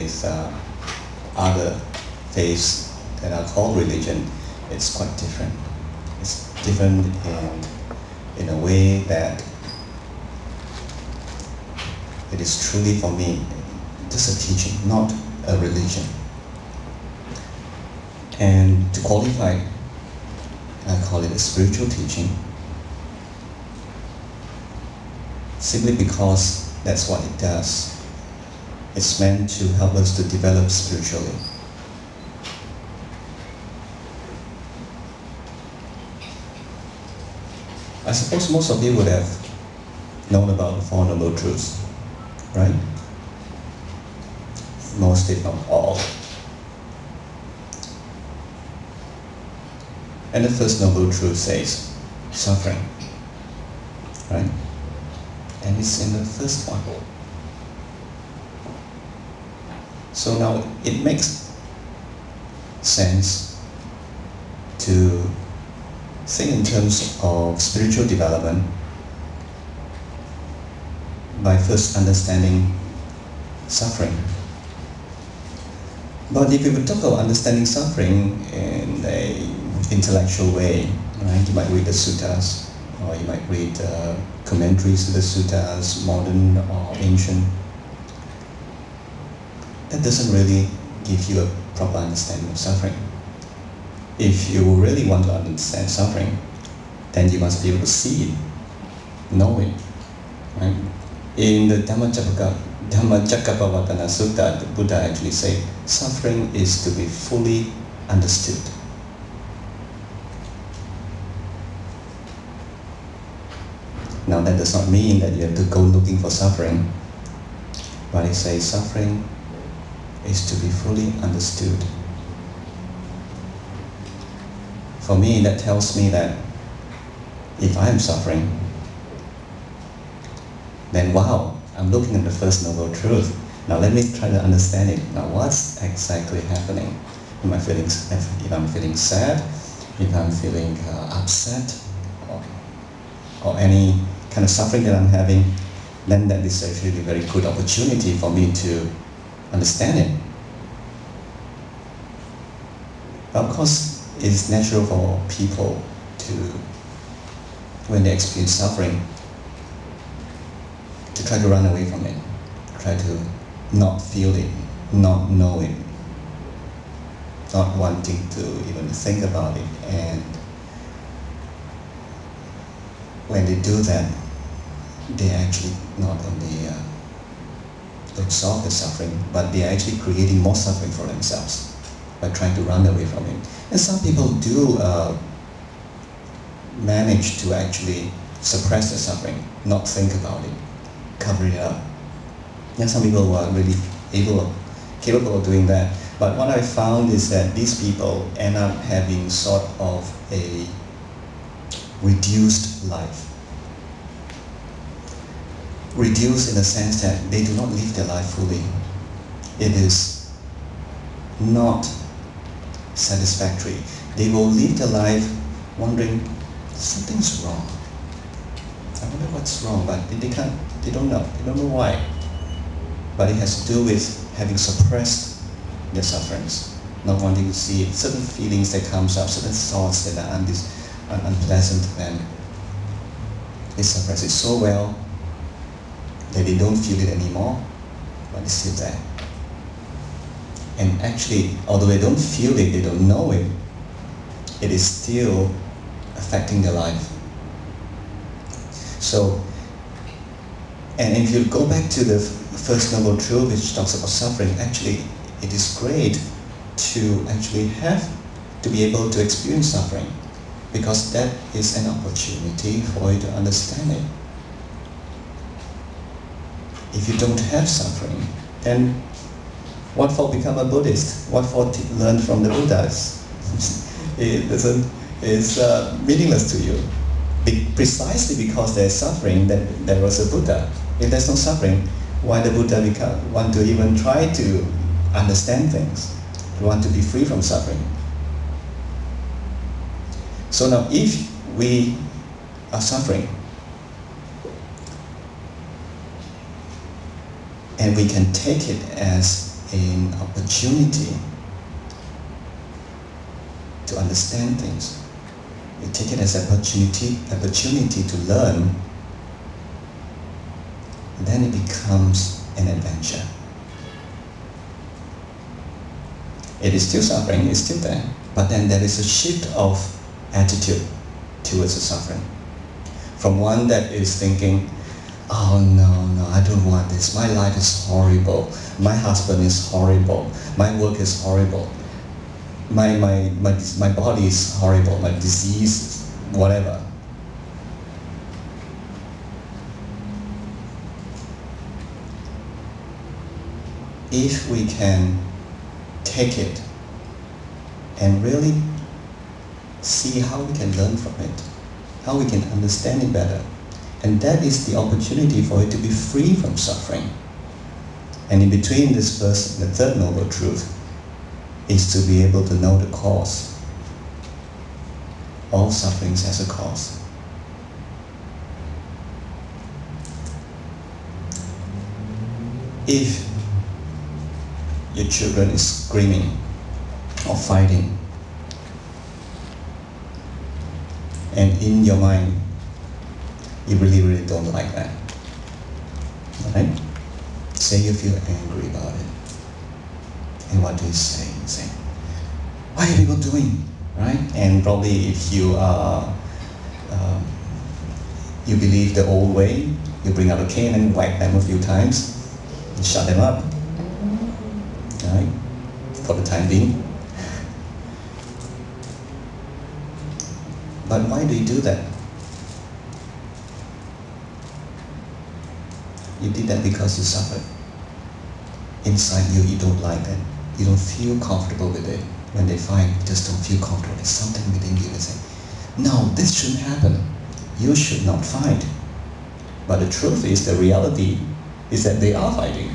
with other faiths that are called religion, it's quite different. It's different in a way that it is truly, for me, just a teaching, not a religion. And to qualify, I call it a spiritual teaching, simply because that's what it does. It's meant to help us to develop spiritually. I suppose most of you would have known about the Four Noble Truths, right? Most, if not all. And the first Noble Truth says, suffering, right? And it's in the first one. So now it makes sense to think in terms of spiritual development by first understanding suffering. But if we would talk about understanding suffering in an intellectual way, right? You might read the suttas, or you might read commentaries to the suttas, modern or ancient. That doesn't really give you a proper understanding of suffering. If you really want to understand suffering, then you must be able to see it, know it, right? In the Dhammacakkappavattana Sutta, the Buddha actually said, suffering is to be fully understood. Now that does not mean that you have to go looking for suffering, but it says suffering is to be fully understood. For me, that tells me that if I am suffering, then wow, I'm looking at the first Noble Truth. Now let me try to understand it. Now what's exactly happening? Am I feeling, if I'm feeling sad, if I'm feeling upset, or any kind of suffering that I'm having, then that is actually a very good opportunity for me to understand it. Of course, it's natural for people to, when they experience suffering, to try to run away from it, try to not feel it, not know it, not wanting to even think about it. And when they do that, they actually not only don't solve the suffering, but they are actually creating more suffering for themselves by trying to run away from it. And some people do manage to actually suppress the suffering, not think about it, cover it up. And some people are really capable of doing that. But what I found is that these people end up having sort of a reduced life. Reduced in the sense that they do not live their life fully. It is not satisfactory. They will live their life wondering, something's wrong. I wonder what's wrong, but they don't know. They don't know why. But it has to do with having suppressed their sufferings, not wanting to see it. Certain feelings that comes up, certain thoughts that are unpleasant, and they suppress it so well that they don't feel it anymore, but it's still there. And actually, although they don't feel it, they don't know it, it is still affecting their life. So, and if you go back to the first Noble Truth, which talks about suffering, actually, it is great to actually have to be able to experience suffering, because that is an opportunity for you to understand it. If you don't have suffering, then what for become a Buddhist? What for learn from the Buddhas? It's meaningless to you. Precisely because there's suffering, that there was a Buddha. If there's no suffering, why the Buddha want to even try to understand things, want to be free from suffering? So now, if we are suffering, and we can take it as an opportunity to understand things. You take it as an opportunity to learn, then it becomes an adventure. It is still suffering, it's still there, but then there is a shift of attitude towards the suffering. From one that is thinking, oh no, I don't want this, my life is horrible, my husband is horrible, my work is horrible, my body is horrible, my disease, whatever. If we can take it and really see how we can learn from it, how we can understand it better, and that is the opportunity for it to be free from suffering. And in between this first and the third noble truth is to be able to know the cause. All sufferings has a cause. If your children is screaming or fighting, and in your mind you really don't like that, right? Say you feel angry about it. And what do you say? You say, why are people doing? Right? And probably if you are, you believe the old way, you bring out a cane and whack them a few times, and shut them up. Right? For the time being. But why do you do that? You did that because you suffered. Inside you, you don't like that. You don't feel comfortable with it. When they fight, you just don't feel comfortable. There's something within you that says, no, this shouldn't happen. You should not fight. But the truth is, the reality is that they are fighting.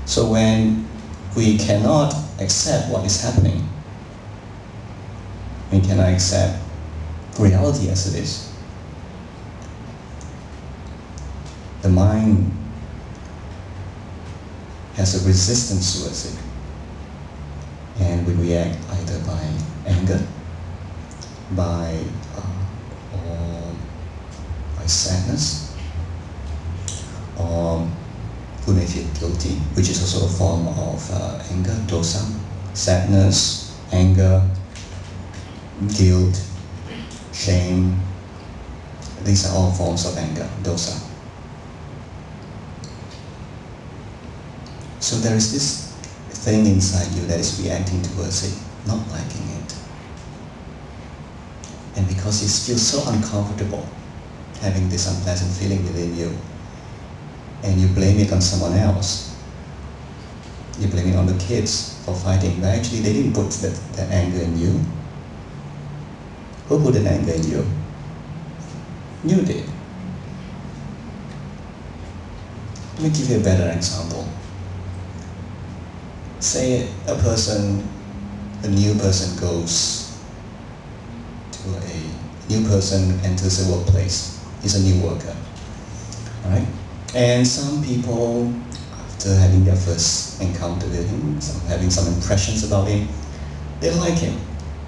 So when we cannot accept what is happening, we cannot accept reality as it is, the mind has a resistance towards it, and we react either by anger, or by sadness, or we may feel guilty, which is also a form of anger, dosa, sadness, anger, guilt, shame. These are all forms of anger, dosa. So there is this thing inside you that is reacting towards it, not liking it. And because you feel so uncomfortable having this unpleasant feeling within you, and you blame it on someone else, you blame it on the kids for fighting, but actually they didn't put that anger in you. Who put that anger in you? You did. Let me give you a better example. Say a new person goes to a new person enters a workplace. He's a new worker, right? And some people, after having their first encounter with him, having some impressions about him, they like him.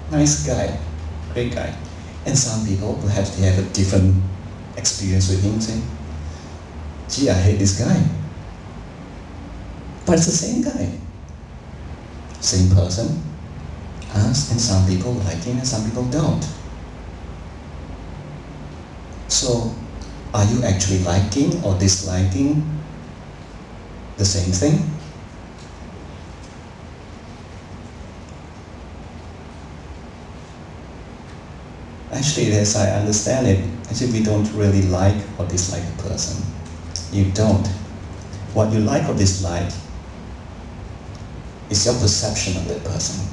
Nice guy, great guy. And some people, perhaps they have a different experience with him, saying, gee, I hate this guy. But it's the same guy. Same person, and some people like him and some people don't. So, are you actually liking or disliking the same thing? Actually, as I understand it, actually we don't really like or dislike a person. You don't. What you like or dislike is your perception of that person.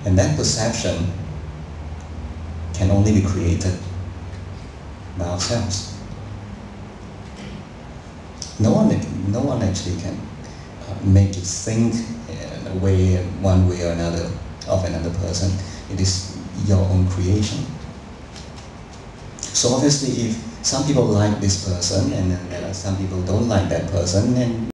And that perception can only be created by ourselves. No one actually can make you think in a way, one way or another, of another person. It is your own creation. So obviously, if some people like this person and then there are some people don't like that person, and